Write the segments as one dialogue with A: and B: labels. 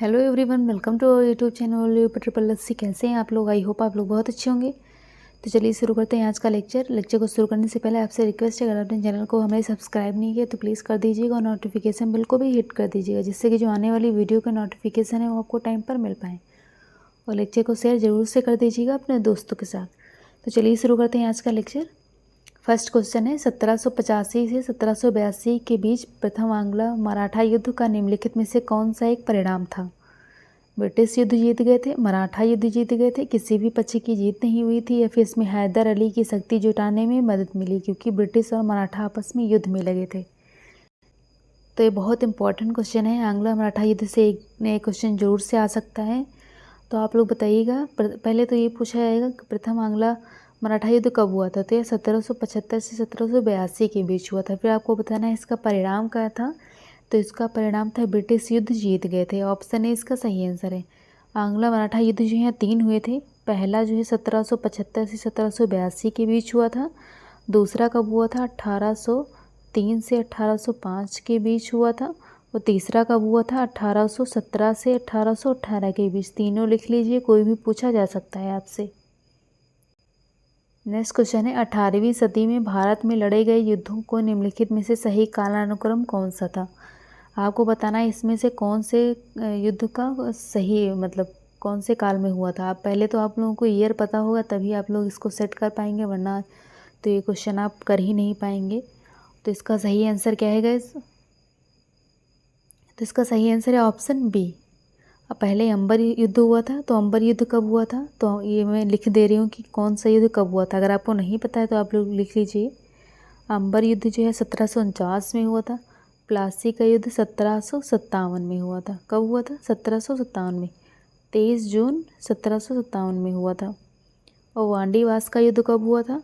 A: Hello everyone, welcome to our YouTube channel triple lassi. कैसे हैं आप लोग? आई होप आप लोग बहुत अच्छे होंगे। तो चलिए शुरू करते हैं आज का लेक्चर को शुरू करने से पहले आपसे रिक्वेस्ट है, अगर आपने चैनल को हमें सब्सक्राइब नहीं किया तो प्लीज़ कर दीजिएगा और नोटिफिकेशन बिल को भी हिट कर दीजिएगा, जिससे कि जो आने वाली वीडियो का नोटिफिकेशन है वो आपको टाइम पर मिल पाए। और लेक्चर को शेयर ज़रूर से कर दीजिएगा अपने दोस्तों के साथ। तो चलिए शुरू करते हैं आज का लेक्चर। फर्स्ट क्वेश्चन है, 1785 से 1782 के बीच प्रथम आंग्लो मराठा युद्ध का निम्नलिखित में से कौन सा एक परिणाम था? ब्रिटिश युद्ध जीत गए थे, मराठा युद्ध जीत गए थे, किसी भी पक्ष की जीत नहीं हुई थी, या फिर इसमें हैदर अली की शक्ति जुटाने में मदद मिली, क्योंकि ब्रिटिश और मराठा आपस में युद्ध में लगे थे। तो ये बहुत इंपॉर्टेंट क्वेश्चन है। आंग्लो मराठा युद्ध से एक नए क्वेश्चन जरूर से आ सकता है। तो आप लोग बताइएगा। पहले तो ये पूछा जाएगा कि प्रथम आंग्लो मराठा युद्ध कब हुआ था? तो ये 1775 से 1782 के बीच हुआ था। फिर आपको बताना है इसका परिणाम क्या था। तो इसका परिणाम था ब्रिटिश युद्ध जीत गए थे। ऑप्शन ए इसका सही आंसर है। आंग्लो मराठा युद्ध जो है 3 हुए थे। पहला जो है 1775 से 1782 के बीच हुआ था। दूसरा कब हुआ था? 1803 से 1805 के बीच हुआ था। और तीसरा कब हुआ था? 1817 से 1818 के बीच। तीनों लिख लीजिए, कोई भी पूछा जा सकता है आपसे। नेक्स्ट क्वेश्चन है, 18वीं सदी में भारत में लड़े गए युद्धों को निम्नलिखित में से सही कालानुक्रम कौन सा था? आपको बताना है इसमें से कौन से युद्ध का सही मतलब कौन से काल में हुआ था। आप पहले तो आप लोगों को ईयर पता होगा, तभी आप लोग इसको सेट कर पाएंगे, वरना तो ये क्वेश्चन आप कर ही नहीं पाएंगे। तो इसका सही आंसर क्या है गाइस? तो इसका सही आंसर है ऑप्शन बी। अब पहले अंबर युद्ध हुआ था, तो अंबर युद्ध कब हुआ था? तो ये मैं लिख दे रही हूँ कि कौन सा युद्ध कब हुआ था। अगर आपको नहीं पता है तो आप लोग लिख लीजिए। अंबर युद्ध जो है 1749 में हुआ था। प्लासी का युद्ध 1757 में हुआ था। कब हुआ था? 1757 में, 23 जून 1757 में हुआ था। और वांडीवास का युद्ध कब हुआ था?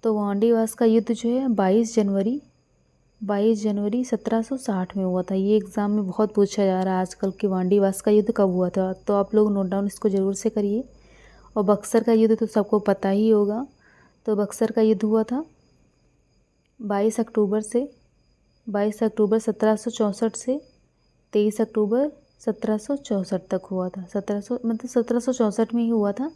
A: तो वांडीवास का युद्ध जो है 22 जनवरी 1760 में हुआ था। ये एग्ज़ाम में बहुत पूछा जा रहा है आजकल कि वांडीवास का युद्ध कब हुआ था। तो आप लोग नोट डाउन इसको ज़रूर से करिए। और बक्सर का युद्ध तो सबको पता ही होगा। तो बक्सर का युद्ध हुआ था 22 अक्टूबर 1764 से 23 अक्टूबर 1764 तक हुआ था। 1764 में ही हुआ था।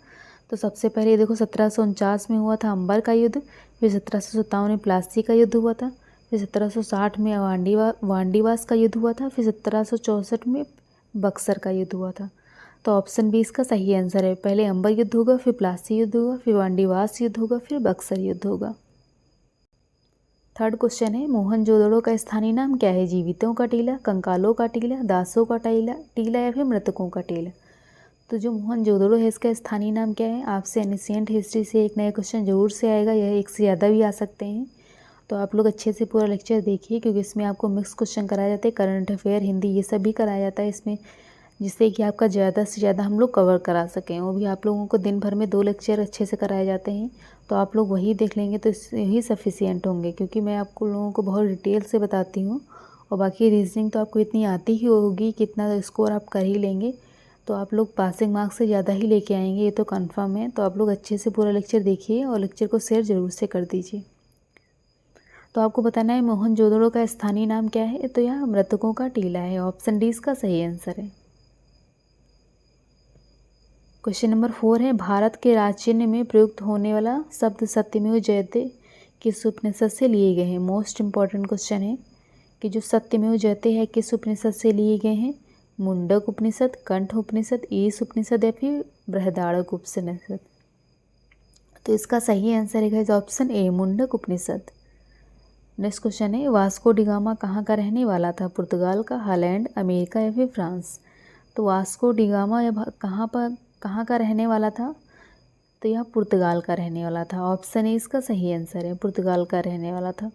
A: तो सबसे पहले देखो 1749 में हुआ था अंबर का युद्ध। फिर 1757 में प्लासी का युद्ध हुआ था। फिर 1760 में वांडीवास का युद्ध हुआ था। फिर 1764 में बक्सर का युद्ध हुआ था। तो ऑप्शन बी इसका सही आंसर है। पहले अंबर युद्ध होगा, फिर प्लासी युद्ध होगा, फिर वांडीवास युद्ध होगा, फिर बक्सर युद्ध होगा। थर्ड क्वेश्चन है, मोहनजोदड़ो का स्थानीय नाम क्या है? जीवितों का टीला, कंकालों का टीला, दासों का टीला या फिर मृतकों का टीला? तो जो मोहनजोदड़ो है इसका स्थानीय नाम क्या है? आपसे एनिशिएंट हिस्ट्री से एक नया क्वेश्चन जरूर से आएगा, यह एक से ज़्यादा भी आ सकते हैं। तो आप लोग अच्छे से पूरा लेक्चर देखिए, क्योंकि इसमें आपको मिक्स क्वेश्चन कराए जाते हैं, करंट अफेयर, हिंदी, ये सब भी कराया जाता है इसमें, जिससे कि आपका ज़्यादा से ज़्यादा हम लोग कवर करा सकें। वो भी आप लोगों को दिन भर में 2 लेक्चर अच्छे से कराए जाते हैं। तो आप लोग वही देख लेंगे तो यही सफिशियंट होंगे, क्योंकि मैं आपको लोगों को बहुत डिटेल से बताती हूँ। और बाकी रीजनिंग तो आपको इतनी आती ही होगी कि इतना स्कोर आप कर ही लेंगे। तो आप लोग पासिंग मार्क्स से ज़्यादा ही लेके आएंगे, ये तो कन्फर्म है। तो आप लोग अच्छे से पूरा लेक्चर देखिए और लेक्चर को शेयर ज़रूर से कर दीजिए। तो आपको बताना है मोहनजोदड़ो का स्थानीय नाम क्या है? तो यह मृतकों का टीला है। ऑप्शन डी इसका सही आंसर है। क्वेश्चन नंबर 4 है, भारत के राजचिन्ह में प्रयुक्त होने वाला शब्द सत्यमेव जयते किस उपनिषद से लिए गए हैं? मोस्ट इंपॉर्टेंट क्वेश्चन है कि जो सत्यमेव जयते है किस उपनिषद से लिए गए हैं? मुंडक उपनिषद, कंठ उपनिषद, ईश उपनिषद या फिर बृहदारण्यक उपनिषद? तो इसका सही आंसर है option A, Mundaka Upanishad. Next question है, वास्को डिगामा कहाँ का रहने वाला था? पुर्तगाल का, हॉलैंड, अमेरिका या फिर फ्रांस? तो वास्को डिगामा कहाँ का रहने वाला था? तो यह पुर्तगाल का रहने वाला था। ऑप्शन ए इसका सही आंसर है, पुर्तगाल का रहने वाला था।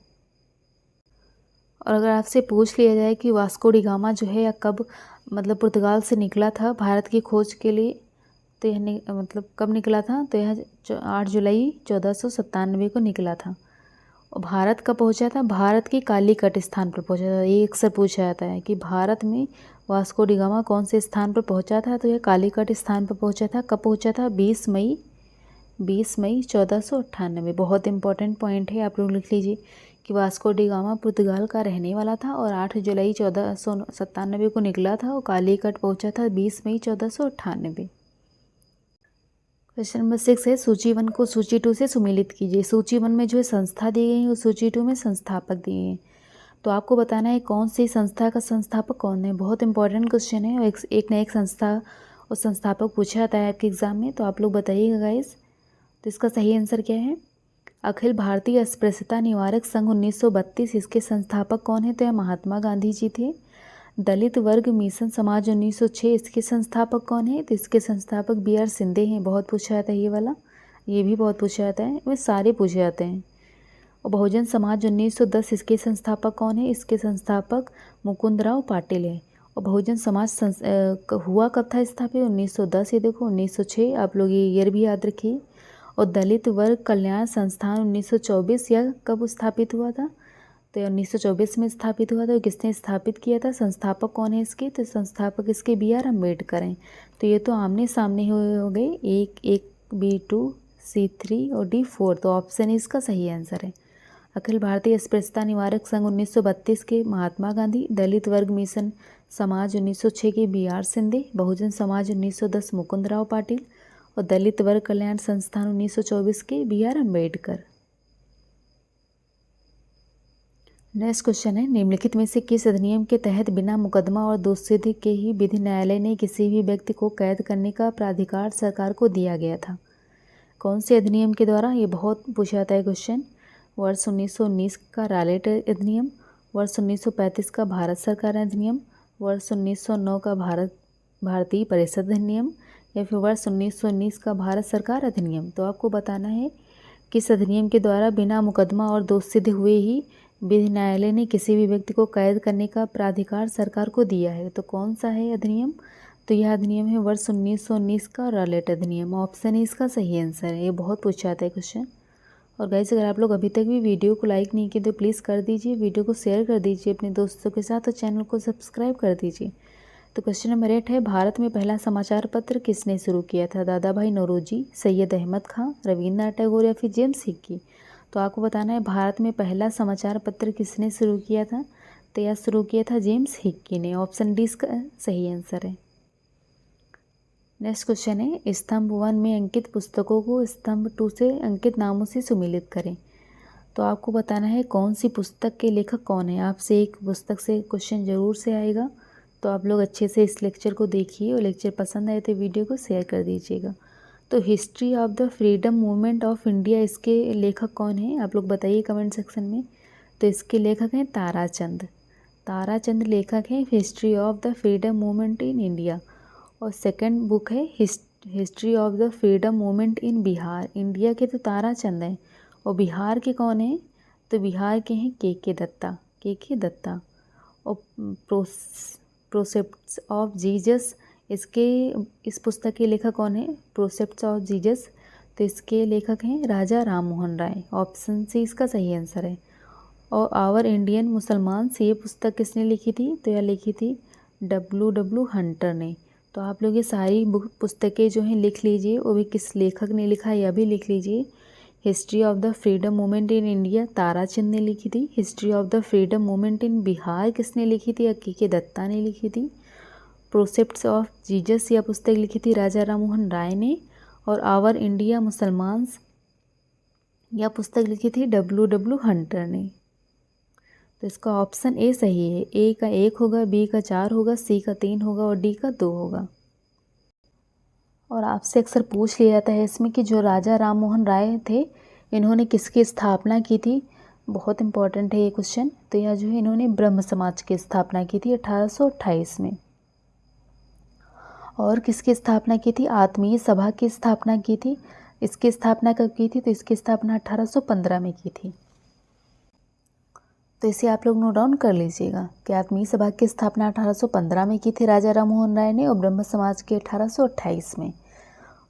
A: और अगर आपसे पूछ लिया जाए कि वास्को डिगामा जो है या कब मतलब पुर्तगाल से निकला था भारत की खोज के लिए, तो यह मतलब कब निकला था? तो यह 8 जुलाई 1497 को निकला था। और भारत कब पहुंचा था? भारत की कालीकट स्थान पर पहुंचा था। ये अक्सर पूछा जाता है कि भारत में वास्को डिगामा कौन से स्थान पर पहुंचा था? तो यह कालीकट स्थान पर पहुंचा था। कब पहुंचा था? 20 मई 1498। बहुत इंपॉर्टेंट पॉइंट है, आप लोग लिख लीजिए कि वास्को डी गामा पुर्तगाल का रहने वाला था और 8 जुलाई 1497 को निकला था और कालीकट पहुंचा था 20 मई 1498। क्वेश्चन नंबर 6 है सूची 1 को सूची 2 से सुमेलित कीजिए। सूची 1 में जो है संस्था दी गई है और सूची 2 में संस्थापक दिए हैं। तो आपको बताना है कौन सी संस्था का संस्थापक कौन है। बहुत इंपॉर्टेंट क्वेश्चन है और एक ना एक संस्था और संस्थापक पूछा जाता है आपके एग्जाम में, तो आप लोग बताइएगा गाइस। तो इसका सही आंसर क्या है? अखिल भारतीय अस्पृश्यता निवारक संघ 1932, इसके संस्थापक कौन है? तो यह महात्मा गांधी जी थे। दलित वर्ग मिशन समाज 1906, इसके संस्थापक कौन है? तो इसके संस्थापक BR सिंधे हैं। बहुत पूछा जाता है ये वाला, ये भी बहुत पूछा जाता है, वे सारे पूछे जाते हैं। और बहुजन समाज 1910, इसके संस्थापक कौन है? इसके संस्थापक मुकुंदराव पाटिल है। और बहुजन समाज हुआ कब था स्थापित? 1910। ये देखो 1906, आप लोग ये ईयर भी याद रखिए। और दलित वर्ग कल्याण संस्थान 1924, यह कब स्थापित हुआ था? तो 1924 में स्थापित हुआ था। किसने स्थापित किया था? संस्थापक कौन है इसके? तो संस्थापक इसके BR अम्बेडकर हैं। तो ये तो आमने सामने हो गए, एक B2 C3 और D4। तो ऑप्शन इसका सही आंसर है। अखिल भारतीय अस्पृश्यता निवारक संघ 1932 के महात्मा गांधी, दलित वर्ग मिशन समाज 1906 के BR सिंधे, बहुजन समाज 1910 मुकुंदराव पाटिल और दलित वर्ग कल्याण संस्थान 1924 के BR अम्बेडकर। नेक्स्ट क्वेश्चन है निम्नलिखित में से किस अधिनियम के तहत बिना मुकदमा और दोषसिद्धि के ही विधि न्यायालय ने किसी भी व्यक्ति को कैद करने का प्राधिकार सरकार को दिया गया था? कौन से अधिनियम के द्वारा? ये बहुत पूछा जाता है क्वेश्चन। वर्ष 1919 का रालेट अधिनियम, वर्ष 1935 का भारत सरकार अधिनियम, वर्ष 1909 का भारतीय परिषद अधिनियम या फिर वर्ष 1919 का भारत सरकार अधिनियम। तो आपको बताना है किस अधिनियम के द्वारा बिना मुकदमा और दोषसिद्ध हुए ही विधि न्यायालय ने किसी भी व्यक्ति को कैद करने का प्राधिकार सरकार को दिया है। तो कौन सा है अधिनियम? तो यह अधिनियम है वर्ष 1919 का रालेट अधिनियम। ऑप्शन है इसका सही आंसर है। ये बहुत पूछा जाता है क्वेश्चन। और गाइस अगर आप लोग अभी तक भी वीडियो को लाइक नहीं किए तो प्लीज़ कर दीजिए, वीडियो को शेयर कर दीजिए अपने दोस्तों के साथ और चैनल को सब्सक्राइब कर दीजिए। तो क्वेश्चन नंबर 8 है भारत में पहला समाचार पत्र किसने शुरू किया था? दादा भाई नौरोजी, सैयद अहमद खां, रविन्द्रनाथ टैगोर या फिर जेम्स हिक्की। तो आपको बताना है भारत में पहला समाचार पत्र किसने शुरू किया था? तो यह शुरू किया था जेम्स हिक्की ने। ऑप्शन डी इसका सही आंसर है। नेक्स्ट क्वेश्चन है स्तंभ 1 में अंकित पुस्तकों को स्तंभ 2 से अंकित नामों से सुमेलित करें। तो आपको बताना है कौन सी पुस्तक के लेखक कौन है। आपसे एक पुस्तक से क्वेश्चन ज़रूर से आएगा, तो आप लोग अच्छे से इस लेक्चर को देखिए और लेक्चर पसंद आए तो वीडियो को शेयर कर दीजिएगा। तो history of the freedom movement of India, इसके लेखक कौन हैं? आप लोग बताइए कमेंट सेक्शन में। तो इसके लेखक हैं ताराचंद। ताराचंद लेखक हैं history of the freedom movement in India. और सेकंड बुक है history of the freedom movement in Bihar. India के तो ताराचंद हैं और बिहार के कौन हैं? तो बिहार के हैं के दत्ता। और प्रोसेप्ट्स ऑफ जीसस, इस पुस्तक के लेखक कौन है? प्रोसेप्ट्स ऑफ जीसस। तो इसके लेखक हैं राजा राम मोहन राय। ऑप्शन सी इसका सही आंसर है। और आवर इंडियन मुसलमान, ये पुस्तक किसने लिखी थी? तो यह लिखी थी W हंटर ने। तो आप लोग ये सारी पुस्तकें जो हैं लिख लीजिए, वो भी किस लेखक ने लिखा है यह भी लिख लीजिए। History of the freedom movement in India Tarachand ने लिखी थी। History of the freedom movement in Bihar किसने लिखी थी? के दत्ता ने लिखी थी। प्रोसेप्ट्स ऑफ जीसस यह पुस्तक लिखी थी राजा राम मोहन राय ने। और आवर इंडिया मुसलमान्स यह पुस्तक लिखी थी W हंटर ने। तो इसका ऑप्शन ए सही है। ए का 1 होगा, बी का 4 होगा, सी का 3 होगा और डी का 2 होगा। और आपसे अक्सर पूछ लिया जाता है इसमें कि जो राजा राम मोहन राय थे इन्होंने किसकी स्थापना की थी। बहुत इंपॉर्टेंट है ये क्वेश्चन। तो यह जो है इन्होंने ब्रह्म समाज की स्थापना की थी 1828 में। और किसकी स्थापना की थी? आत्मीय सभा की स्थापना की थी। इसकी स्थापना कब की थी? तो इसकी स्थापना 1815 में की थी। तो इसे आप लोग नोट डाउन कर लीजिएगा कि आत्मीय सभा की स्थापना 1815 में की थी राजा राम मोहन राय ने और ब्रह्म समाज के 1828 में।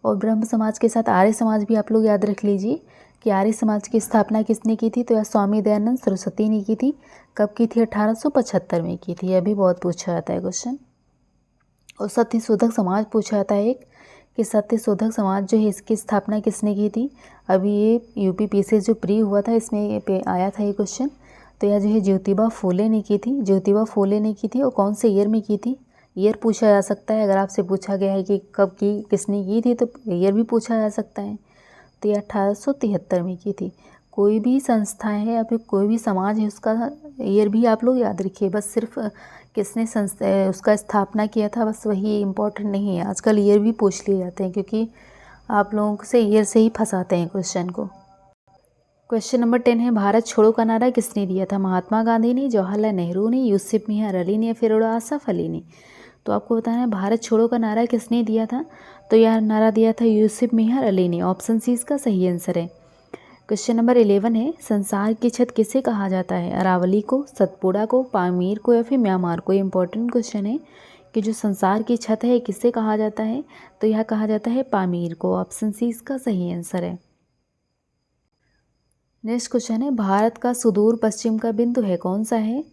A: और ब्रह्म समाज के साथ आर्य समाज भी आप लोग याद रख लीजिए कि आर्य समाज की स्थापना किसने की थी? तो यह स्वामी दयानंद सरस्वती ने की थी। कब की थी? 1875 में की थी। यह भी बहुत पूछा जाता है क्वेश्चन। और सत्यशोधक समाज पूछा जाता है एक कि सत्यशोधक समाज जो है इसकी स्थापना किसने की थी? अभी ये UPPSC जो प्री हुआ था इसमें पे आया था ये क्वेश्चन। तो यह जो है ज्योतिबा फूले ने की थी। ज्योतिबा फूले ने की थी और कौन से ईयर में की थी, ईयर पूछा जा सकता है। अगर आपसे पूछा गया है कि कब की, किसने की थी, तो ईयर भी पूछा जा सकता है। तो ये 1873 में की थी। कोई भी संस्था है या फिर कोई भी समाज है, उसका ईयर भी आप लोग याद रखिए। बस सिर्फ किसने उसका स्थापना किया था, बस वही इम्पोर्टेंट नहीं है। आजकल ईयर भी पूछ लिए जाते हैं, क्योंकि आप लोगों से ईयर से ही फंसाते हैं क्वेश्चन को। क्वेश्चन नंबर 10 है, भारत छोड़ो का नारा किसने दिया था? महात्मा गांधी ने, जवाहरलाल नेहरू ने, यूसुफ मियां अली ने, फिरोज आसफ अली ने। तो आपको बताना है भारत छोड़ो का नारा किसने दिया था। तो यह नारा दिया था यूसुफ मियां अली ने। ऑप्शन सी इसका सही आंसर है। क्वेश्चन नंबर 11 है, संसार की छत किसे कहा जाता है? अरावली को, सतपुड़ा को, पामीर को, या फिर म्यांमार को? इंपॉर्टेंट क्वेश्चन है कि जो संसार की छत है किसे कहा जाता है? तो यह कहा जाता है पामीर को। ऑप्शन सी इसका सही आंसर है। नेक्स्ट क्वेश्चन है, भारत का सुदूर पश्चिम का बिंदु है कौन सा है?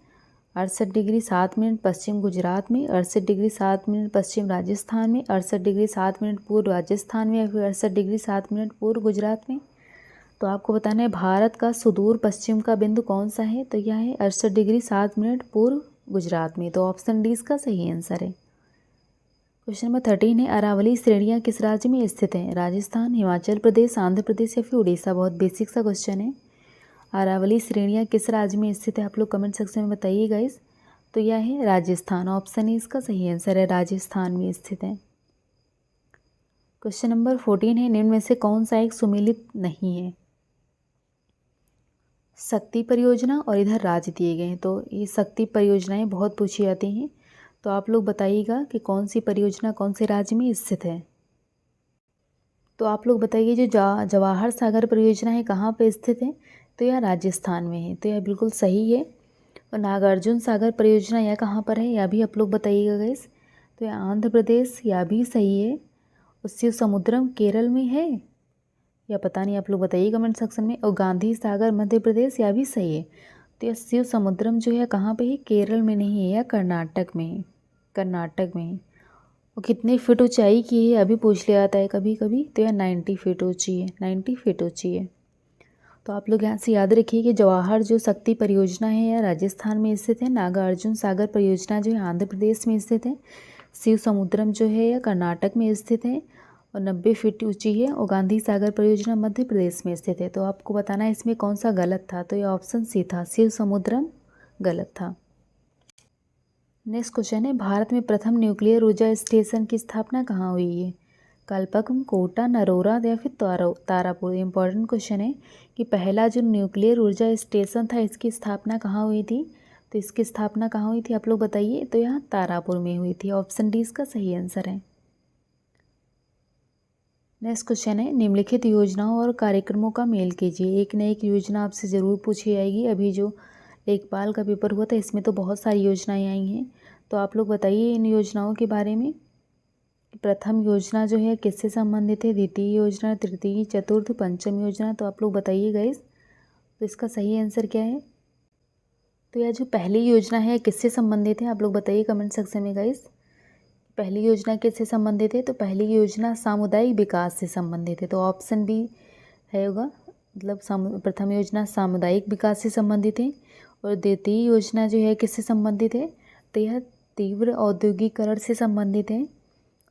A: 68 डिग्री 7 मिनट पश्चिम गुजरात में, 68 डिग्री 7 मिनट पश्चिम राजस्थान में, 68 डिग्री 7 मिनट पूर्व राजस्थान में, या फिर 68 डिग्री 7 मिनट पूर्व गुजरात में? तो आपको बताना है भारत का सुदूर पश्चिम का बिंदु कौन सा है। तो यह है 68 डिग्री 7 मिनट पूर्व गुजरात में। तो ऑप्शन डी इसका सही आंसर है। क्वेश्चन नंबर 13 है, अरावली श्रेणियाँ किस राज्य में स्थित हैं? राजस्थान, हिमाचल प्रदेश, आंध्र प्रदेश, या फिर उड़ीसा? बहुत बेसिक सा क्वेश्चन है। अरावली श्रेणियाँ किस राज्य में स्थित है, आप लोग कमेंट सेक्शन में बताइए गाइस। तो यह है राजस्थान। ऑप्शन ए इसका सही आंसर है, राजस्थान में स्थित है। क्वेश्चन नंबर 14 है, निम्न में से कौन सा एक सुमेलित नहीं है? शक्ति परियोजना और इधर राज्य दिए गए हैं। तो ये शक्ति परियोजनाएं बहुत पूछी जाती हैं। तो आप लोग बताइएगा कि कौन सी परियोजना कौन से राज्य में स्थित है। तो आप लोग बताइए, जो जवाहर सागर परियोजना है कहाँ पे स्थित है? तो यह राजस्थान में है। तो यह बिल्कुल सही है। और नागार्जुन सागर परियोजना यह कहाँ पर है, यह भी आप लोग बताइएगा गाइस। तो यह आंध्र प्रदेश, यह भी सही है। और शिव समुद्रम केरल में है, या पता नहीं, आप लोग बताइए कमेंट सेक्शन में। और गांधी सागर मध्य प्रदेश, यह भी सही है। तो यह शिव समुद्रम जो है कहाँ पे है? केरल में नहीं है, यह कर्नाटक में है। कर्नाटक में है। और कितने फीट ऊंचाई की है अभी पूछ लिया जाता है कभी कभी। तो यह 90 फीट ऊंची है, 90 फीट ऊंची है। तो आप लोग यहाँ से याद रखिए कि जवाहर जो शक्ति परियोजना है यह राजस्थान में स्थित है। नागार्जुन सागर परियोजना जो है आंध्र प्रदेश में स्थित है। शिव समुद्रम जो है यह कर्नाटक में स्थित है और 90 फीट ऊंची है। और गांधी सागर परियोजना मध्य प्रदेश में स्थित है। तो आपको बताना है इसमें कौन सा गलत था। तो यह ऑप्शन सी था, शिव समुद्रम गलत था। नेक्स्ट क्वेश्चन है, भारत में प्रथम न्यूक्लियर ऊर्जा स्टेशन की स्थापना कहाँ हुई है? कल्पकम, कोटा, नरोरा, या फिर तारापुर? इंपॉर्टेंट क्वेश्चन है कि पहला जो न्यूक्लियर ऊर्जा स्टेशन था इसकी स्थापना कहाँ हुई थी। तो इसकी स्थापना कहाँ हुई थी आप लोग बताइए। तो यहाँ तारापुर में हुई थी। ऑप्शन डी इसका सही आंसर है। नेक्स्ट क्वेश्चन है, निम्नलिखित योजनाओं और कार्यक्रमों का मेल कीजिए। एक न एक योजना आपसे ज़रूर पूछी जाएगी। अभी जो लेखपाल का पेपर हुआ था इसमें तो बहुत सारी योजनाएं आई हैं। तो आप लोग बताइए इन योजनाओं के बारे में। प्रथम योजना जो है किससे संबंधित है? द्वितीय योजना, तृतीय, चतुर्थ, पंचम योजना? तो आप लोग बताइए गाइस। तो इसका सही आंसर क्या है? तो यह जो पहली योजना है किससे संबंधित है? आप लोग बताइए कमेंट सेक्शन में गाइस। पहली योजना किससे संबंधित है? तो पहली योजना सामुदायिक विकास से संबंधित है। तो ऑप्शन बी है होगा, मतलब प्रथम योजना सामुदायिक विकास से संबंधित है। और द्वितीय योजना जो है किससे संबंधित है? तो यह तीव्र औद्योगिकरण से संबंधित है।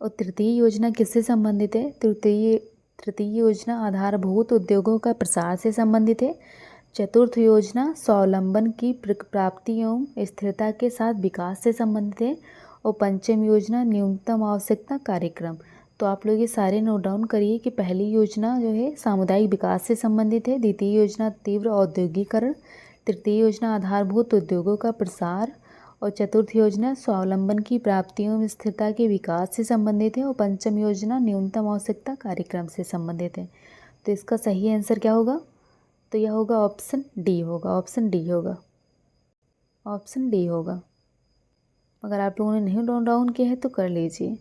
A: और तृतीय योजना किससे संबंधित है? तृतीय योजना आधारभूत उद्योगों का प्रसार से संबंधित है। चतुर्थ योजना स्वावलंबन की प्राप्ति एवं स्थिरता के साथ विकास से संबंधित है। और पंचम योजना न्यूनतम आवश्यकता कार्यक्रम। तो आप लोग ये सारे नोट डाउन करिए कि पहली योजना जो है सामुदायिक विकास से संबंधित है, द्वितीय योजना तीव्र औद्योगिकरण, तृतीय योजना आधारभूत उद्योगों का प्रसार, और चतुर्थ योजना स्वावलंबन की प्राप्तियों में स्थिरता के विकास से संबंधित है। और पंचम योजना न्यूनतम आवश्यकता कार्यक्रम से संबंधित है। तो इसका सही आंसर क्या होगा? तो यह होगा ऑप्शन डी होगा। ऑप्शन डी होगा। ऑप्शन डी होगा। अगर आप लोगों ने नहीं नोट डाउन किया है तो कर लीजिए,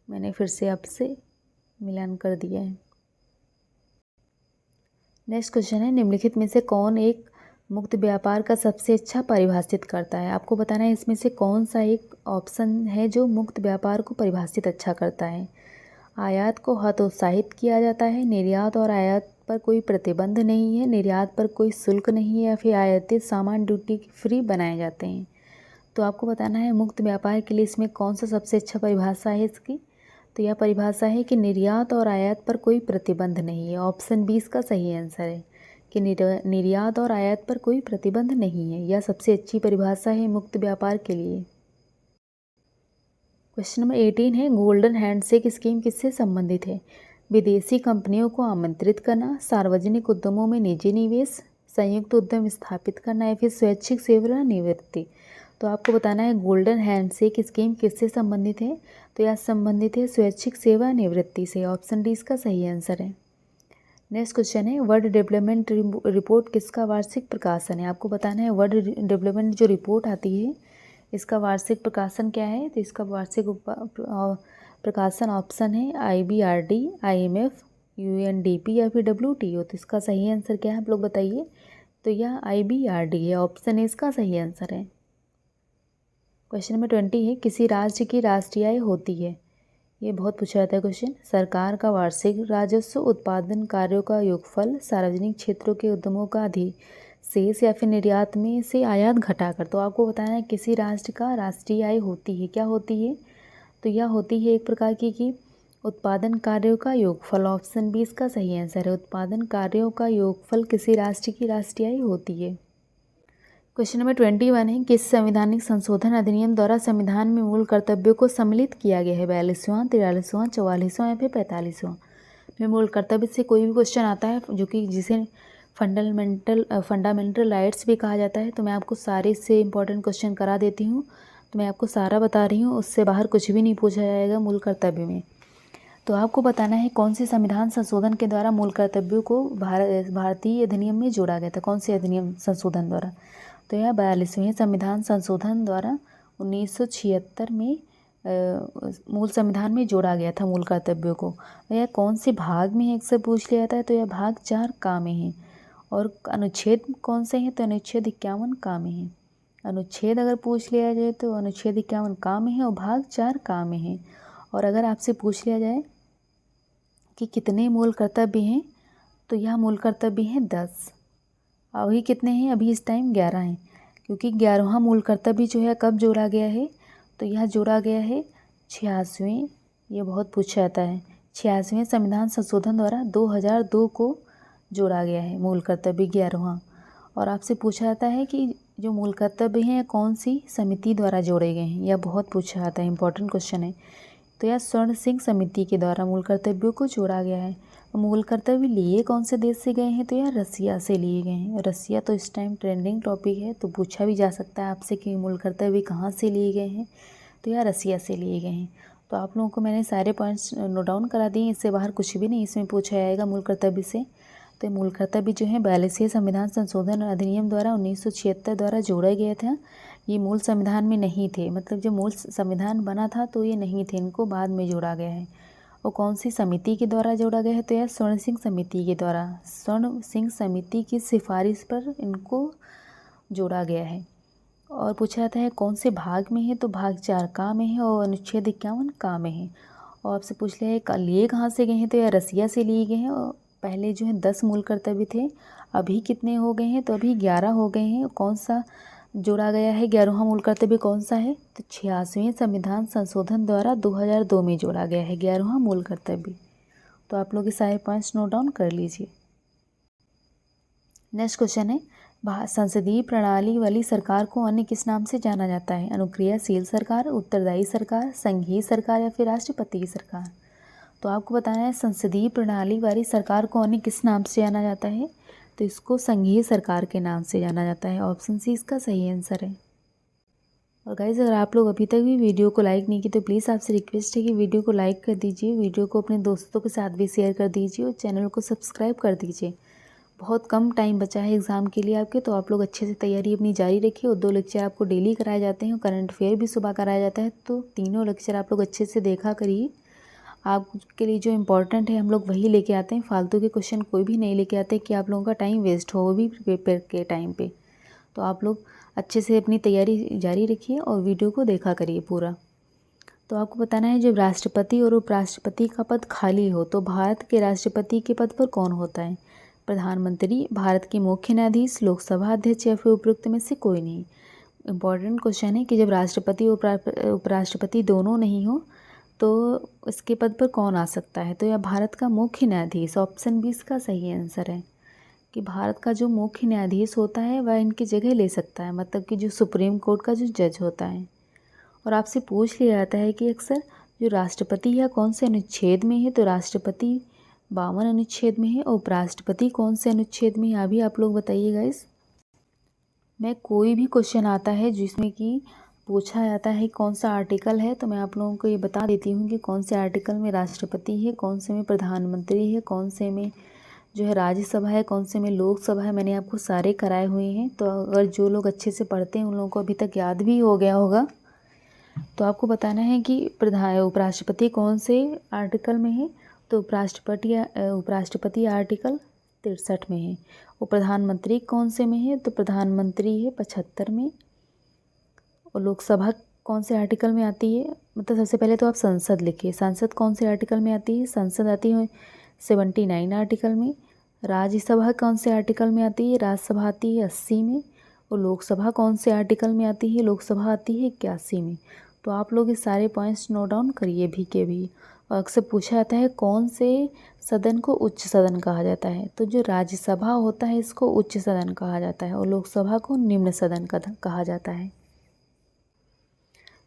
A: मैंने फिर से आपसे मिलान कर दिया है। नेक्स्ट क्वेश्चन है, निम्नलिखित में से कौन एक मुक्त व्यापार का सबसे अच्छा परिभाषित करता है? आपको बताना है इसमें से कौन सा एक ऑप्शन है जो मुक्त व्यापार को परिभाषित अच्छा करता है। आयात को हतोत्साहित किया जाता है, निर्यात और आयात पर कोई प्रतिबंध नहीं है, निर्यात पर कोई शुल्क नहीं है या फिर आयातित सामान ड्यूटी फ्री बनाए जाते हैं। तो आपको बताना है मुक्त व्यापार के लिए इसमें कौन सा सबसे अच्छा परिभाषा है इसकी। तो यह परिभाषा है कि निर्यात और आयात पर कोई प्रतिबंध नहीं है। ऑप्शन 20 का सही आंसर है कि निर्यात और आयात पर कोई प्रतिबंध नहीं है। यह सबसे अच्छी परिभाषा है मुक्त व्यापार के लिए। क्वेश्चन नंबर 18 है, गोल्डन हैंडशेक स्कीम किससे संबंधित है? विदेशी कंपनियों को आमंत्रित करना, सार्वजनिक उद्यमों में निजी निवेश, संयुक्त उद्यम स्थापित करना या फिर स्वैच्छिक सेवानिवृत्ति। तो आपको बताना है गोल्डन हैंडशेक स्कीम किससे संबंधित है। तो यह संबंधित है स्वैच्छिक सेवानिवृत्ति से। ऑप्शन डी इसका सही आंसर है। नेक्स्ट क्वेश्चन है, वर्ल्ड डेवलपमेंट रिपोर्ट किसका वार्षिक प्रकाशन है? आपको बताना है वर्ल्ड डेवलपमेंट जो रिपोर्ट आती है इसका वार्षिक प्रकाशन क्या है। तो इसका वार्षिक प्रकाशन ऑप्शन है IBRD, IMF, UNDP या फिर WTO। तो इसका सही आंसर क्या है आप लोग बताइए। तो यह IBRD है, ऑप्शन ए इसका सही आंसर है। क्वेश्चन नंबर 20 है, किसी राज्य की राष्ट्रीय आय होती है? ये बहुत पूछा जाता है क्वेश्चन। सरकार का वार्षिक राजस्व, उत्पादन कार्यों का योगफल, सार्वजनिक क्षेत्रों के उद्यमों का अधिशेष या फिर निर्यात में से आयात घटाकर। तो आपको बताना है किसी राष्ट्र का राष्ट्रीय आय होती है, क्या होती है? तो यह होती है एक प्रकार की कि उत्पादन कार्यों का योगफल। ऑप्शन 20 का सही आंसर है। उत्पादन कार्यों का योगफल किसी राष्ट्र की राष्ट्रीय आय होती है। क्वेश्चन नंबर 21 है, किस संवैधानिक संशोधन अधिनियम द्वारा संविधान में मूल कर्तव्यों को सम्मिलित किया गया है? 42वां, 43वां, 44वां या फिर 45वां में मूल कर्तव्य से कोई भी क्वेश्चन आता है जो कि जिसे फंडामेंटल राइट्स भी कहा जाता है। तो मैं आपको सारे से इंपॉर्टेंट क्वेश्चन करा देती हूँ। तो मैं आपको सारा बता रही हूँ, उससे बाहर कुछ भी नहीं पूछा जाएगा मूल कर्तव्य में। तो आपको बताना है कौन से संविधान संशोधन के द्वारा मूल कर्तव्यों को भारतीय अधिनियम में जोड़ा गया था। कौन से अधिनियम संशोधन द्वारा? तो यह 42वें संविधान संशोधन द्वारा 1976 में मूल संविधान में जोड़ा गया था मूल कर्तव्यों को। यह कौन से भाग में है अक्सर पूछ लिया जाता है। तो यह भाग 4 का में है। और अनुच्छेद कौन से हैं? तो अनुच्छेद 51 का में है। अनुच्छेद अगर पूछ लिया जाए तो अनुच्छेद 51 का में है और भाग 4 का में है। और अगर आपसे पूछ लिया जाए कि कितने मूल कर्तव्य हैं, तो यह मूल कर्तव्य हैं 10। अभी कितने हैं? अभी इस टाइम 11 हैं, क्योंकि 11वां मूल कर्तव्य जो है कब जोड़ा गया है? तो यह जोड़ा गया है 86वें, ये बहुत पूछा जाता है, 86वें संविधान संशोधन द्वारा 2002 को जोड़ा गया है मूल कर्तव्य 11वां। और आपसे पूछा जाता है कि जो मूल कर्तव्य हैं कौन सी समिति द्वारा जोड़े गए हैं, यह बहुत पूछा जाता है, इंपॉर्टेंट क्वेश्चन है। तो यह स्वर्ण सिंह समिति के द्वारा मूल कर्तव्यों को जोड़ा गया है। मूल कर्तव्य लिए कौन से देश से गए हैं? तो यह रसिया से लिए गए हैं। रसिया तो इस टाइम ट्रेंडिंग टॉपिक है, तो पूछा भी जा सकता है आपसे कि मूल कर्तव्य कहाँ से लिए गए हैं। तो यह रसिया से लिए गए हैं। तो आप लोगों को मैंने सारे पॉइंट्स नोट डाउन करा दिए, इससे बाहर कुछ भी नहीं इसमें पूछा जाएगा मूल कर्तव्य से। तो मूल कर्तव्य जो है 42वें संविधान संशोधन अधिनियम द्वारा 1976 द्वारा जोड़ा गया था। ये मूल संविधान में नहीं थे, मतलब जब मूल संविधान बना था तो ये नहीं थे, इनको बाद में जोड़ा गया है। और कौन सी समिति के द्वारा जोड़ा गया है? तो यह स्वर्ण सिंह समिति के द्वारा, स्वर्ण सिंह समिति की सिफारिश पर इनको जोड़ा गया है। और पूछा जाता है कौन से भाग में है? तो भाग 4 का में है और अनुच्छेद 51 का में है। और आपसे पूछ लिया है लिए कहाँ से गए हैं? तो यह रसिया से लिए गए हैं। और पहले जो है 10 मूल कर्तव्य थे, अभी कितने हो गए हैं? तो अभी 11 हो गए हैं। कौन सा जोड़ा गया है? 11वां मूल कर्तव्य कौन सा है? तो 86वें संविधान संशोधन द्वारा 2002 में जोड़ा गया है 11वां मूल कर्तव्य। तो आप लोग ये सारे पॉइंट्स नोट डाउन कर लीजिए। नेक्स्ट क्वेश्चन है, संसदीय प्रणाली वाली सरकार को अन्य किस नाम से जाना जाता है? अनुक्रियाशील सरकार, उत्तरदायी सरकार, संघीय सरकार या फिर राष्ट्रपति की सरकार। तो आपको बताना है संसदीय प्रणाली वाली सरकार को अन्य किस नाम से जाना जाता है? तो इसको संघीय सरकार के नाम से जाना जाता है। ऑप्शन सी इसका सही आंसर है। और गाइज़ अगर आप लोग अभी तक भी वीडियो को लाइक नहीं की तो प्लीज़ आपसे रिक्वेस्ट है कि वीडियो को लाइक कर दीजिए, वीडियो को अपने दोस्तों के साथ भी शेयर कर दीजिए और चैनल को सब्सक्राइब कर दीजिए। बहुत कम टाइम बचा है एग्ज़ाम के लिए आपके, तो आप लोग अच्छे से तैयारी अपनी जारी रखिए। और 2 लेक्चर आपको डेली कराए जाते हैं और करंट अफेयर भी सुबह कराया जाता है, तो तीनों लेक्चर आप लोग अच्छे से देखा करिए। आपके लिए जो इम्पोर्टेंट है हम लोग वही लेके आते हैं, फालतू के क्वेश्चन कोई भी नहीं लेके आते कि आप लोगों का टाइम वेस्ट हो, वो भी पेपर के टाइम पे। तो आप लोग अच्छे से अपनी तैयारी जारी रखिए और वीडियो को देखा करिए पूरा। तो आपको बताना है जब राष्ट्रपति और उपराष्ट्रपति का पद खाली हो तो भारत के राष्ट्रपति के पद पर कौन होता है? प्रधानमंत्री, भारत के मुख्य न्यायाधीश, लोकसभा अध्यक्ष या फिर उपरोक्त में से कोई नहीं। इम्पॉर्टेंट क्वेश्चन है कि जब राष्ट्रपति और उपराष्ट्रपति दोनों नहीं हो तो इसके पद पर कौन आ सकता है। तो यह भारत का मुख्य न्यायाधीश, ऑप्शन 20 का सही आंसर है कि भारत का जो मुख्य न्यायाधीश होता है वह इनकी जगह ले सकता है, मतलब कि जो सुप्रीम कोर्ट का जो जज होता है। और आपसे पूछ लिया जाता है कि अक्सर जो राष्ट्रपति है कौन से अनुच्छेद में है, तो राष्ट्रपति 52 अनुच्छेद में है और उपराष्ट्रपति कौन से अनुच्छेद में है, अभी आप लोग बताइएगा। इस में कोई भी क्वेश्चन आता है जिसमें कि पूछा जाता है कौन सा आर्टिकल है, तो मैं आप लोगों को ये बता देती हूँ कि कौन से आर्टिकल में राष्ट्रपति है, कौन से में प्रधानमंत्री है, कौन से में जो है राज्यसभा है, कौन से में लोकसभा है। मैंने आपको सारे कराए हुए हैं, तो अगर जो लोग अच्छे से पढ़ते हैं उन लोगों को अभी तक याद भी हो गया होगा। तो आपको बताना है कि उपराष्ट्रपति कौन से आर्टिकल में है, तो उपराष्ट्रपति आर्टिकल 63 में है। और प्रधानमंत्री कौन से में है, तो प्रधानमंत्री है 75 में। और लोकसभा कौन से आर्टिकल में आती है, मतलब सबसे पहले तो आप संसद लिखिए, संसद कौन से आर्टिकल में आती है, संसद आती है 79 आर्टिकल में। राज्यसभा कौन से आर्टिकल में आती है, राज्यसभा आती है 80 में। और लोकसभा कौन से आर्टिकल में आती है, लोकसभा आती है 81 में। तो आप लोग ये सारे पॉइंट्स नोट डाउन करिए भी के भी। और अक्सर पूछा जाता है कौन से सदन को उच्च सदन कहा जाता है, तो जो राज्यसभा होता है इसको उच्च सदन कहा जाता है और लोकसभा को निम्न सदन कहा जाता है।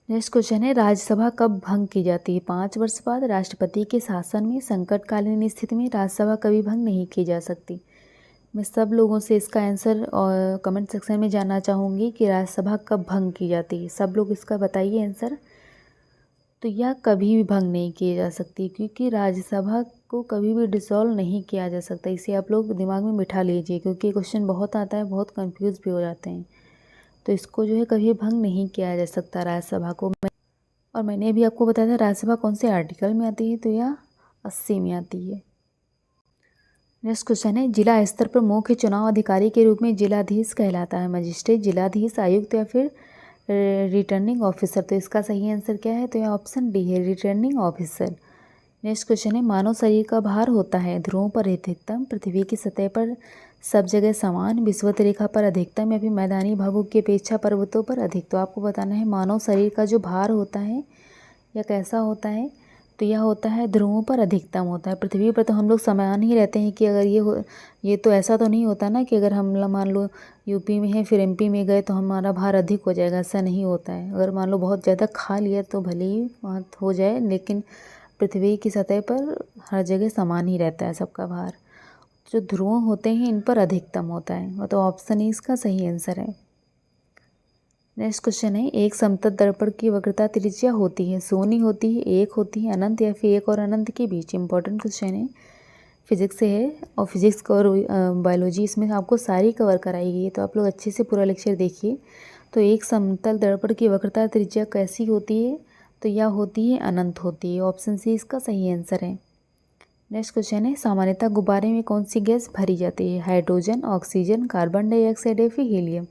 A: नेक्स्ट क्वेश्चन है, राज्यसभा कब भंग की जाती है। 5 वर्ष बाद राष्ट्रपति के शासन में संकटकालीन स्थिति में राज्यसभा कभी भंग नहीं की जा सकती। मैं सब लोगों से इसका आंसर और कमेंट सेक्शन में जानना चाहूँगी कि राज्यसभा कब भंग की जाती है। सब लोग इसका बताइए आंसर। तो यह कभी भी भंग नहीं की जा सकती, क्योंकि राज्यसभा को कभी भी डिसॉल्व नहीं किया जा सकता। इसे आप लोग दिमाग में बिठा लीजिए, क्योंकि क्वेश्चन बहुत आता है, बहुत कंफ्यूज भी हो जाते हैं। तो इसको जो है कभी भंग नहीं किया जा सकता राज्यसभा को। और मैंने भी आपको बताया था राज्यसभा कौन से आर्टिकल में आती है, तो यह 80 में आती है। नेक्स्ट क्वेश्चन है, जिला स्तर पर मुख्य चुनाव अधिकारी के रूप में जिलाधीश कहलाता है। मजिस्ट्रेट, जिलाधीश, आयुक्त या फिर रिटर्निंग ऑफिसर। तो इसका सही आंसर क्या है, तो यह ऑप्शन डी है, रिटर्निंग ऑफिसर। नेक्स्ट क्वेश्चन है, मानव शरीर का भार होता है ध्रुवों पर अधिकतम, पृथ्वी की सतह पर सब जगह समान, विषुवत रेखा पर अधिकतम या फिर मैदानी भागों की अपेक्षा पर्वतों पर अधिक। तो आपको बताना है मानव शरीर का जो भार होता है यह कैसा होता है, तो यह होता है ध्रुवों पर अधिकतम होता है। पृथ्वी पर तो हम लोग समान ही रहते हैं कि अगर ये तो ऐसा तो नहीं होता ना कि अगर हम मान लो यूपी में है फिर एमपी में गए तो हमारा भार अधिक हो जाएगा, ऐसा नहीं होता है। अगर मान लो बहुत ज़्यादा खा लिया तो भले ही वहाँ हो जाए, लेकिन पृथ्वी की सतह पर हर जगह समान ही रहता है सबका भार। जो ध्रुव होते हैं इन पर अधिकतम होता है, तो ऑप्शन ई इसका सही आंसर है। नेक्स्ट क्वेश्चन है, एक समतल दर्पण की वक्रता त्रिज्या होती है, शून्य होती है, 1 होती है, अनंत या फिर 1 और अनंत के बीच। इंपॉर्टेंट क्वेश्चन है, फिजिक्स से है और फिजिक्स और बायोलॉजी इसमें आपको सारी कवर कराई गई है, तो आप लोग अच्छे से पूरा लेक्चर देखिए। तो एक समतल दर्पण की वक्रता त्रिज्या कैसी होती है, तो यह होती है अनंत होती है। ऑप्शन सी इसका सही आंसर है। नेक्स्ट क्वेश्चन है, सामान्यतः गुब्बारे में कौन सी गैस भरी जाती है, हाइड्रोजन, ऑक्सीजन, कार्बन डाइऑक्साइड या फिर हीलियम।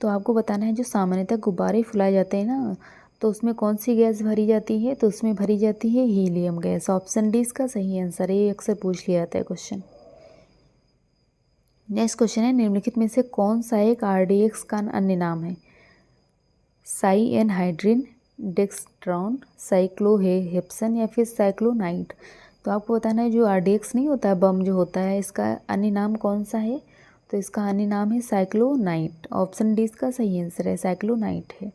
A: तो आपको बताना है जो सामान्यतः गुब्बारे फुलाए जाते हैं ना, तो उसमें कौन सी गैस भरी जाती है, तो उसमें भरी जाती है हीलियम गैस। ऑप्शन डी इसका सही आंसर है, ये अक्सर पूछ लिया जाता है क्वेश्चन। नेक्स्ट क्वेश्चन है, निम्नलिखित में से कौन सा एक आरडीएक्स का अन्य नाम है, साई एनहाइड्रिन, डेक्सट्रॉन, साइक्लोहेप्सन या फिर साइक्लोनाइट। तो आपको बताना है जो आरडीएक्स नहीं होता है, बम जो होता है, इसका अन्य नाम कौन सा है, तो इसका अन्य नाम है साइक्लोनाइट। ऑप्शन डी इसका सही आंसर है, साइक्लोनाइट है।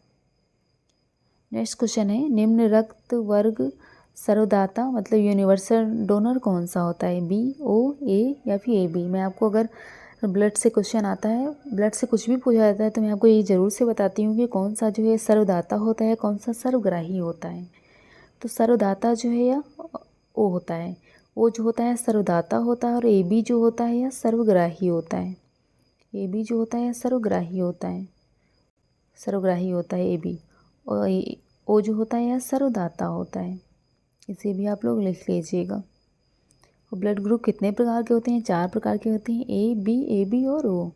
A: नेक्स्ट क्वेश्चन है, निम्न रक्त वर्ग सर्वदाता मतलब यूनिवर्सल डोनर कौन सा होता है, बी, ओ, ए या फिर ए बी। मैं आपको अगर ब्लड से क्वेश्चन आता है, ब्लड से कुछ भी पूछा जाता है, तो मैं आपको ये ज़रूर से बताती हूँ कि कौन सा जो है सर्वदाता होता है, कौन सा सर्वग्राही होता है। तो सर्वदाता जो है यह ओ होता है, ओ जो होता है सर्वदाता होता है, और ए बी जो होता है यह सर्वग्राही होता है। ए बी जो होता है सर्वग्राही होता है, सर्वग्राही होता है ए बी। और ओ जो होता है यह सर्वदाता होता है, इसे भी आप लोग लिख लीजिएगा। और ब्लड ग्रुप कितने प्रकार के होते हैं, 4 प्रकार के होते हैं, ए बी और ओ।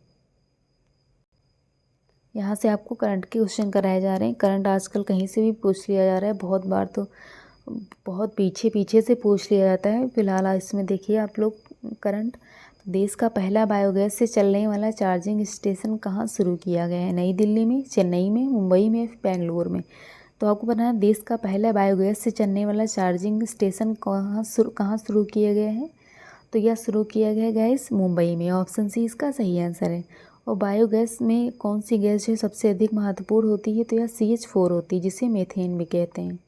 A: यहाँ से आपको करंट के क्वेश्चन कराए जा रहे हैं। करंट आजकल कहीं से भी पूछ लिया जा रहा है, बहुत बार तो बहुत पीछे पीछे से पूछ लिया जाता है। फिलहाल इसमें देखिए आप लोग करंट, देश का पहला बायोगैस से चलने वाला चार्जिंग स्टेशन कहाँ शुरू किया गया है? नई दिल्ली में, चेन्नई में, मुंबई में, बेंगलुरु में। तो आपको पता है देश का पहला बायोगैस से चलने वाला चार्जिंग स्टेशन कहाँ शुरू किया गया है? तो यह शुरू किया गया है गैस मुंबई में। ऑप्शन सी इसका सही आंसर है। और बायोगैस में कौन सी गैस जो है सबसे अधिक महत्वपूर्ण होती है? तो यह CH4 होती है, जिसे मीथेन भी कहते हैं।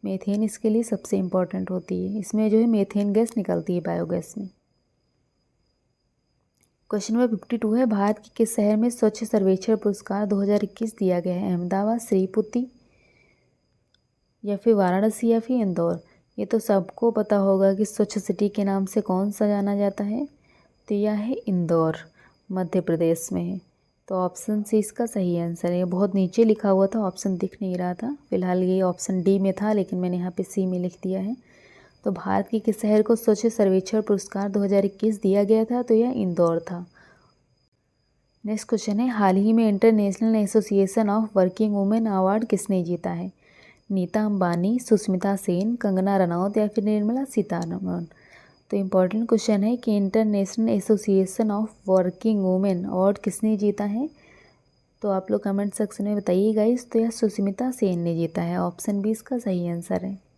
A: मीथेन इसके लिए सबसे इम्पॉर्टेंट होती है। इसमें जो है मीथेन गैस निकलती है बायोगैस में। क्वेश्चन नंबर 52 है, भारत के किस शहर में स्वच्छ सर्वेक्षण पुरस्कार 2021 दिया गया है? अहमदाबाद, श्रीपुती, या फिर वाराणसी, या फिर इंदौर। ये तो सबको पता होगा कि स्वच्छ सिटी के नाम से कौन सा जाना जाता है? तो यह है इंदौर, मध्य प्रदेश में है। तो ऑप्शन सी इसका सही आंसर है। बहुत नीचे लिखा हुआ था, ऑप्शन दिख नहीं रहा था। फिलहाल ये ऑप्शन डी में था, लेकिन मैंने यहाँ पे सी में लिख दिया है। तो भारत के किस शहर को स्वच्छ सर्वेक्षण पुरस्कार 2021 दिया गया था? तो यह इंदौर था। नेक्स्ट क्वेश्चन है, हाल ही में international association of working women award किसने जीता है? नीता अंबानी, सुष्मिता सेन, कंगना रनौत, या फिर निर्मला सीतारमण। तो इम्पॉर्टेंट क्वेश्चन है कि international association of working women award किसने जीता है? तो आप लोग कमेंट सेक्शन में बताइए गाइस। तो यह सुष्मिता सेन ने जीता है। ऑप्शन बी इसका सही आंसर है।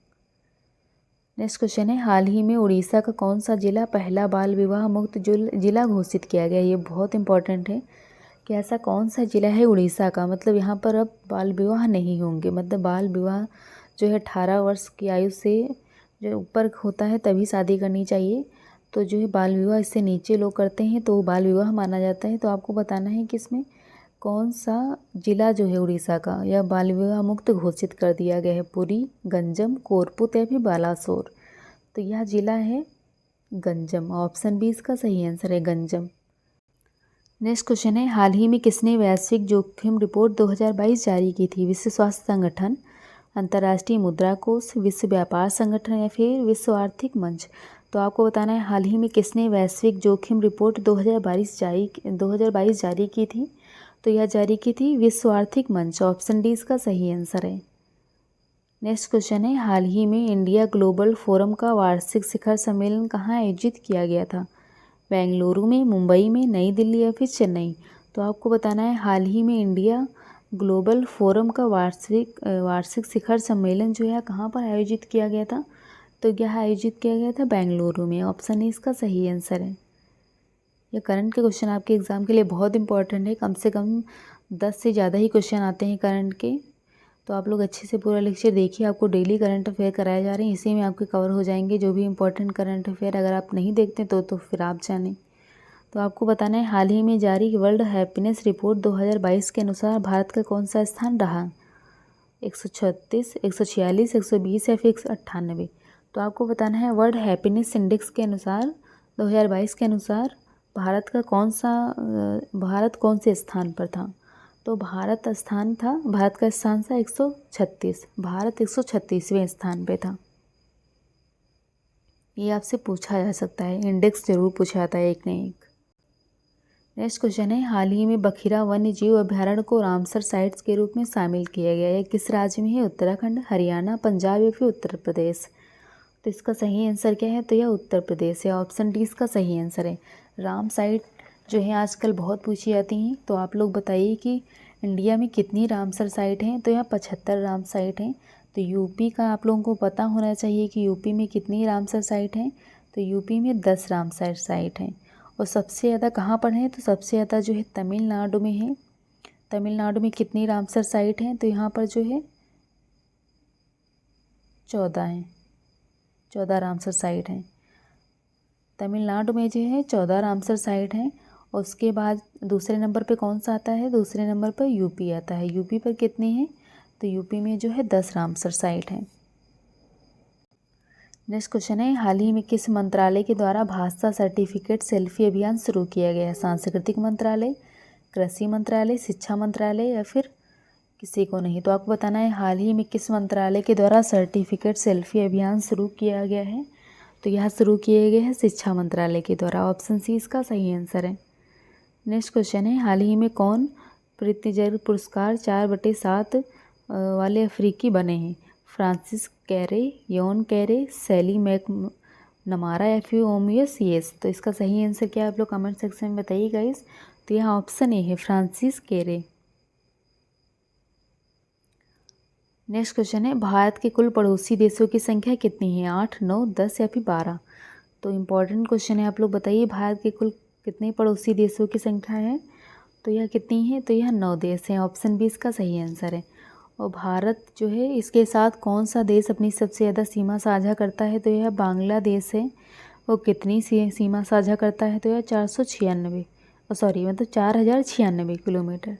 A: नेक्स्ट क्वेश्चन है, हाल ही में उड़ीसा का कौन सा जिला पहला बाल विवाह मुक्त जिला घोषित किया गया? ये बहुत इंपॉर्टेंट है कि ऐसा कौन सा जिला है उड़ीसा का, मतलब यहाँ पर अब बाल विवाह नहीं होंगे। मतलब बाल विवाह जो है 18 वर्ष की आयु से जो ऊपर होता है तभी शादी करनी चाहिए। तो जो है बाल विवाह इससे नीचे लोग करते हैं तो बाल विवाह माना जाता है। तो आपको बताना है कि इसमें कौन सा जिला जो है उड़ीसा का यह बाल विवाह मुक्त घोषित कर दिया गया है? पुरी, गंजम, कोरपुत, या फिर बालासोर। तो यह जिला है गंजम। ऑप्शन बी इसका सही आंसर है, गंजम। नेक्स्ट क्वेश्चन है, हाल ही में किसने वैश्विक जोखिम रिपोर्ट 2022 जारी की थी? विश्व स्वास्थ्य संगठन, अंतर्राष्ट्रीय मुद्रा कोष, विश्व व्यापार संगठन, या फिर विश्व आर्थिक मंच। तो आपको बताना है हाल ही में किसने वैश्विक जोखिम रिपोर्ट 2022 जारी की थी? तो यह जारी की थी विश्व आर्थिक मंच। ऑप्शन डी इसका सही आंसर है। नेक्स्ट क्वेश्चन है, हाल ही में इंडिया ग्लोबल फोरम का वार्षिक शिखर सम्मेलन कहाँ आयोजित किया गया था? बेंगलुरु में, मुंबई में, नई दिल्ली, या फिर चेन्नई। तो आपको बताना है हाल ही में इंडिया ग्लोबल फोरम का वार्षिक शिखर सम्मेलन जो है कहाँ पर आयोजित किया गया था? तो यह आयोजित किया गया था बेंगलुरु में। ऑप्शन ए इसका सही आंसर है। यह करंट के क्वेश्चन आपके एग्ज़ाम के लिए बहुत इंपॉर्टेंट है। कम से कम 10 से ज़्यादा ही क्वेश्चन आते हैं करंट के। तो आप लोग अच्छे से पूरा लेक्चर देखिए। आपको डेली करंट अफेयर कराए जा रहे हैं, इसी में आपके कवर हो जाएंगे जो भी इंपॉर्टेंट करंट अफेयर। अगर आप नहीं देखते तो फिर आप जानें। तो आपको बताना है हाल ही में जारी वर्ल्ड हैप्पीनेस रिपोर्ट 2022 के अनुसार भारत का कौन सा स्थान रहा? 136, 146, 120, या फिर 198। तो आपको बताना है वर्ल्ड हैप्पीनेस इंडेक्स के अनुसार 2022 के अनुसार भारत कौन से स्थान पर था? तो भारत का स्थान था 136। भारत 136वें स्थान पे था। ये आपसे पूछा जा सकता है, इंडेक्स जरूर पूछा जाता है एक न एक। नेक्स्ट क्वेश्चन है, हाल ही में बखिरा वन्य जीव अभ्यारण्य को रामसर साइट्स के रूप में शामिल किया गया है। किस राज्य में है? उत्तराखंड, हरियाणा, पंजाब, या फिर उत्तर प्रदेश। तो इसका सही आंसर क्या है? तो यह उत्तर प्रदेश है। ऑप्शन डी इसका सही आंसर है। राम साइट जो है आजकल बहुत पूछी जाती हैं। तो आप लोग बताइए कि इंडिया में कितनी रामसर साइट हैं? तो यहाँ 75 राम साइट हैं। तो यूपी का आप लोगों को पता होना चाहिए कि यूपी में कितनी रामसर साइट हैं। तो यूपी में 10 रामसर साइट हैं। और सबसे ज़्यादा कहाँ पर है? तो सबसे ज़्यादा जो है तमिलनाडु में है। तमिलनाडु में कितनी रामसर साइट हैं? तो यहाँ पर जो है 14 हैं। 14 रामसर साइट हैं। तमिलनाडु में जो है 14 रामसर साइट हैं। और उसके बाद दूसरे नंबर पे कौन सा आता है? दूसरे नंबर पर यूपी आता है। यूपी पर कितने हैं? तो यूपी में जो है 10 रामसर साइट हैं। नेक्स्ट क्वेश्चन है, हाल ही में किस मंत्रालय के द्वारा भाषा सर्टिफिकेट सेल्फी अभियान शुरू किया गया है? सांस्कृतिक मंत्रालय, कृषि मंत्रालय, शिक्षा मंत्रालय, या फिर किसी को नहीं। तो आपको बताना है हाल ही में किस मंत्रालय के द्वारा सर्टिफिकेट सेल्फी अभियान शुरू किया गया है? तो यह शुरू किए गए हैं शिक्षा मंत्रालय के द्वारा। ऑप्शन सी इसका सही आंसर है। नेक्स्ट क्वेश्चन है, हाल ही में कौन प्रित्जर पुरस्कार 4/7 वाले अफ्रीकी बने हैं? फ्रांसिस कैरे, योन कैरे, सैली नमारा FUOMUS यस। तो इसका सही आंसर क्या है आप लोग कमेंट सेक्शन में बताइए गाइस। तो यहाँ ऑप्शन ए है फ्रांसिस केरे। नेक्स्ट क्वेश्चन है भारत के कुल पड़ोसी देशों की संख्या कितनी है, 8, 9, 10 या फिर 12। तो इम्पॉर्टेंट क्वेश्चन है, आप लोग बताइए भारत के कुल कितने पड़ोसी देशों की संख्या है। तो यह कितनी है, तो यह 9 देश हैं। ऑप्शन बी इसका सही आंसर है। और भारत जो है इसके साथ कौन सा देश अपनी सबसे ज़्यादा सीमा साझा करता है, तो यह बांग्लादेश है। वो कितनी सीमा साझा करता है, तो यह 496 सॉरी मतलब 4096 किलोमीटर।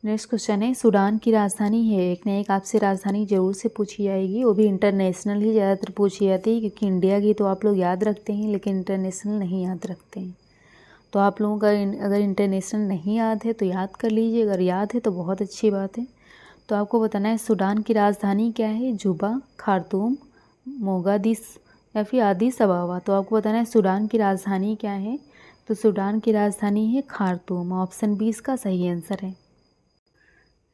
A: नेक्स्ट क्वेश्चन है सूडान की राजधानी है, एक न एक आपसे राजधानी जरूर से पूछी जाएगी, वो भी इंटरनेशनल ही ज़्यादातर पूछी जाती है, क्योंकि इंडिया की तो आप लोग याद रखते हैं लेकिन इंटरनेशनल नहीं याद रखते हैं। तो आप लोगों का अगर इंटरनेशनल नहीं याद है तो याद कर लीजिए, अगर याद है तो बहुत अच्छी बात है। तो आपको बताना है सूडान की राजधानी क्या है, जुबा, खार्तूम, मोगादिस या फिर आदिस अबाबा। तो आपको बताना है सूडान की राजधानी क्या है, तो सूडान की राजधानी है खार्तूम। ऑप्शन बी इसका सही आंसर है।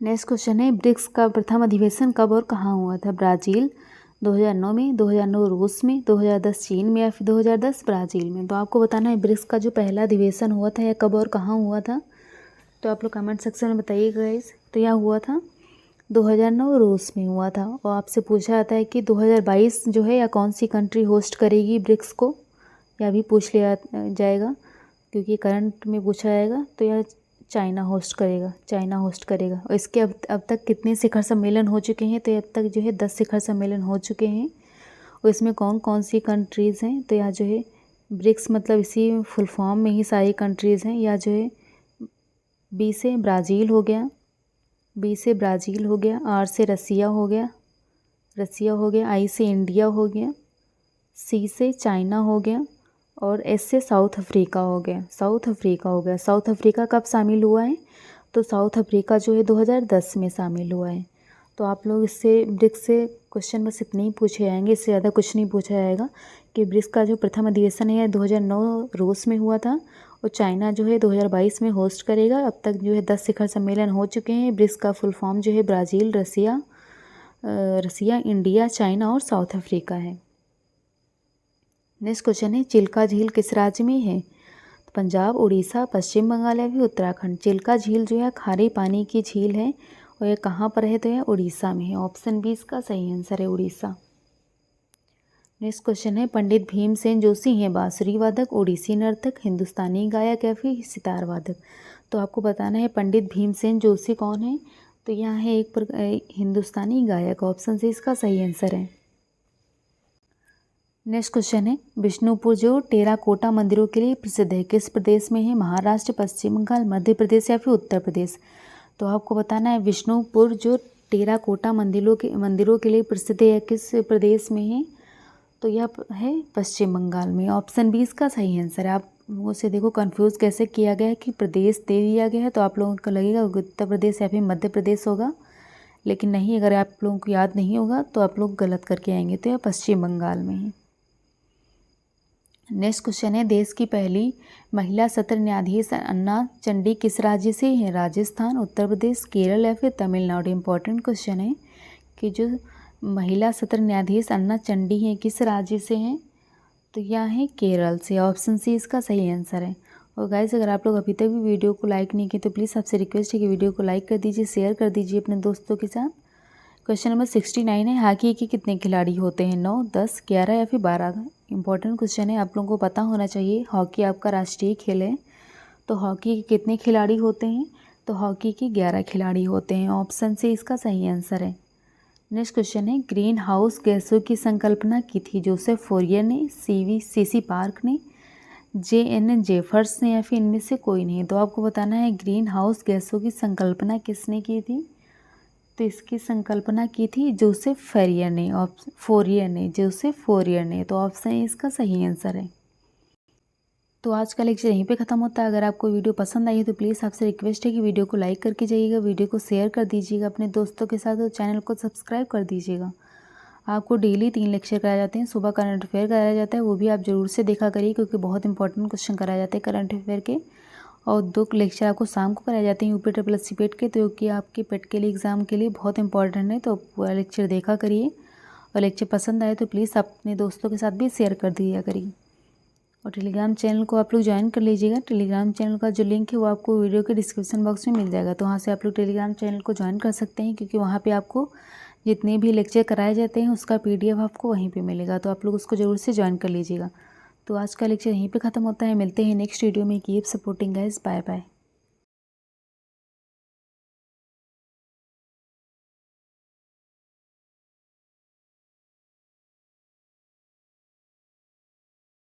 A: नेक्स्ट क्वेश्चन है ब्रिक्स का प्रथम अधिवेशन कब और कहाँ हुआ था, ब्राज़ील 2009 में, 2009 रूस में, 2010 चीन में या फिर 2010 ब्राज़ील में। तो आपको बताना है ब्रिक्स का जो पहला अधिवेशन हुआ था यह कब और कहाँ हुआ था। तो आप लोग कमेंट सेक्शन में बताइएगा गाइस। तो यह हुआ था 2009 रूस में हुआ था। और आपसे पूछा जाता है कि 2022 जो है या कौन सी कंट्री होस्ट करेगी ब्रिक्स को, यह भी पूछ लिया जाएगा क्योंकि करंट में पूछा जाएगा। तो यह चाइना होस्ट करेगा, चाइना होस्ट करेगा। और इसके अब तक कितने शिखर सम्मेलन हो चुके हैं, तो अब तक जो है 10 शिखर सम्मेलन हो चुके हैं। और इसमें कौन कौन सी कंट्रीज़ हैं, तो यहाँ जो है ब्रिक्स मतलब इसी फुल फॉर्म में ही सारी कंट्रीज़ हैं। या जो है बी से ब्राज़ील हो गया, बी से ब्राज़ील हो गया, आर से रसिया हो गया, रसिया हो गया, आई से इंडिया हो गया, सी से चाइना हो गया और एस से साउथ अफ्रीका हो गया, साउथ अफ्रीका हो गया। साउथ अफ्रीका कब शामिल हुआ है, तो साउथ अफ्रीका जो है 2010 में शामिल हुआ है। तो आप लोग इससे ब्रिक्स से क्वेश्चन बस इतने ही पूछे जाएंगे, इससे ज़्यादा कुछ नहीं पूछा जाएगा कि ब्रिक्स का जो प्रथम अधिवेशन है 2009 रूस में हुआ था और चाइना जो है 2022 में होस्ट करेगा। अब तक जो है 10 शिखर सम्मेलन हो चुके हैं। ब्रिक्स का फुल फॉर्म जो है ब्राज़ील, रसिया, इंडिया, चाइना और साउथ अफ्रीका है। नेक्स्ट क्वेश्चन है चिल्का झील किस राज्य में है, पंजाब, उड़ीसा, पश्चिम बंगाल या फिर उत्तराखंड। चिल्का झील जो है खारे पानी की झील है और ये कहाँ पर है, तो यह उड़ीसा में है। ऑप्शन बी इसका सही आंसर है, उड़ीसा। नेक्स्ट क्वेश्चन है पंडित भीमसेन जोशी हैं बांसुरी वादक, ओडिसी नर्तक, हिंदुस्तानी गायक या फिर सितार वादक। तो आपको बताना है पंडित भीमसेन जोशी कौन है, तो यहाँ है एक हिंदुस्तानी गायक। ऑप्शन सी इसका सही आंसर है। नेक्स्ट क्वेश्चन है विष्णुपुर जो टेराकोटा मंदिरों के लिए प्रसिद्ध है किस प्रदेश में है, महाराष्ट्र, पश्चिम बंगाल, मध्य प्रदेश या फिर उत्तर प्रदेश। तो आपको बताना है विष्णुपुर जो टेराकोटा मंदिरों के लिए प्रसिद्ध है किस प्रदेश में है, तो यह है पश्चिम बंगाल में। ऑप्शन बी इसका सही आंसर है। आप लोगों से देखो कंफ्यूज कैसे किया गया है कि प्रदेश दे दिया गया है, तो आप लोगों को लगेगा उत्तर प्रदेश या फिर मध्य प्रदेश होगा, लेकिन नहीं, अगर आप लोगों को याद नहीं होगा तो आप लोग गलत करके आएंगे। तो यह पश्चिम बंगाल में है। नेक्स्ट क्वेश्चन है देश की पहली महिला सत्र न्यायाधीश अन्ना चंडी किस राज्य से है, राजस्थान, उत्तर प्रदेश, केरल या फिर तमिलनाडु। इंपॉर्टेंट क्वेश्चन है कि जो महिला सत्र न्यायाधीश अन्ना चंडी हैं किस राज्य से हैं, तो यह है केरल से। ऑप्शन सी इसका सही आंसर है। और गाइस अगर आप लोग अभी तक भी वीडियो को लाइक नहीं किए तो प्लीज़ आपसे रिक्वेस्ट है कि वीडियो को लाइक कर दीजिए, शेयर कर दीजिए अपने दोस्तों के साथ। क्वेश्चन नंबर 69 है हॉकी के कितने खिलाड़ी होते हैं, 9, 10, 11 या फिर 12। इंपॉर्टेंट क्वेश्चन है, आप लोगों को पता होना चाहिए। हॉकी आपका राष्ट्रीय खेल है, तो हॉकी के कितने खिलाड़ी होते हैं, तो हॉकी के 11 खिलाड़ी होते हैं। ऑप्शन से इसका सही आंसर है। नेक्स्ट क्वेश्चन है ग्रीन हाउस गैसों की संकल्पना की थी जोसेफ फोरियर ने, CC पार्क ने, JN जेफर्स ने या फिर इनमें से कोई नहीं। तो आपको बताना है ग्रीन हाउस गैसों की संकल्पना किसने की थी, तो इसकी संकल्पना की थी जोसेफ फोरियर ने, जोसेफ फोरियर ने। तो ऑप्शन इसका सही आंसर है। तो आज का लेक्चर यहीं पे ख़त्म होता है। अगर आपको वीडियो पसंद आई है तो प्लीज़ आपसे रिक्वेस्ट है कि वीडियो को लाइक करके जाइएगा, वीडियो को शेयर कर दीजिएगा अपने दोस्तों के साथ और चैनल को सब्सक्राइब कर दीजिएगा। आपको डेली 3 लेक्चर कराए जाते हैं, सुबह करंट अफेयर कराया जाता है, वो भी आप ज़रूर से देखा करिए क्योंकि बहुत इंपॉर्टेंट क्वेश्चन कराए जाते हैं करंट अफेयर के। और 2 लेक्चर आपको शाम को कराए जाते हैं UPSC पेट के, तो कि आपके पेट के लिए एग्ज़ाम के लिए बहुत इंपॉर्टेंट है, तो पूरा लेक्चर देखा करिए। और लेक्चर पसंद आए तो प्लीज़ अपने दोस्तों के साथ भी शेयर कर दिया करिए। और टेलीग्राम चैनल को आप लोग ज्वाइन कर लीजिएगा। टेलीग्राम चैनल का जो लिंक है वो आपको वीडियो के डिस्क्रिप्शन बॉक्स में मिल जाएगा, तो वहाँ से आप लोग टेलीग्राम चैनल को ज्वाइन कर सकते हैं, क्योंकि वहाँ पे आपको जितने भी लेक्चर कराए जाते हैं उसका PDF आपको वहीं पे मिलेगा, तो आप लोग उसको ज़रूर से ज्वाइन कर लीजिएगा। तो आज का लेक्चर यहीं पे ख़त्म होता है। मिलते हैं नेक्स्ट वीडियो में। Keep supporting guys, bye bye.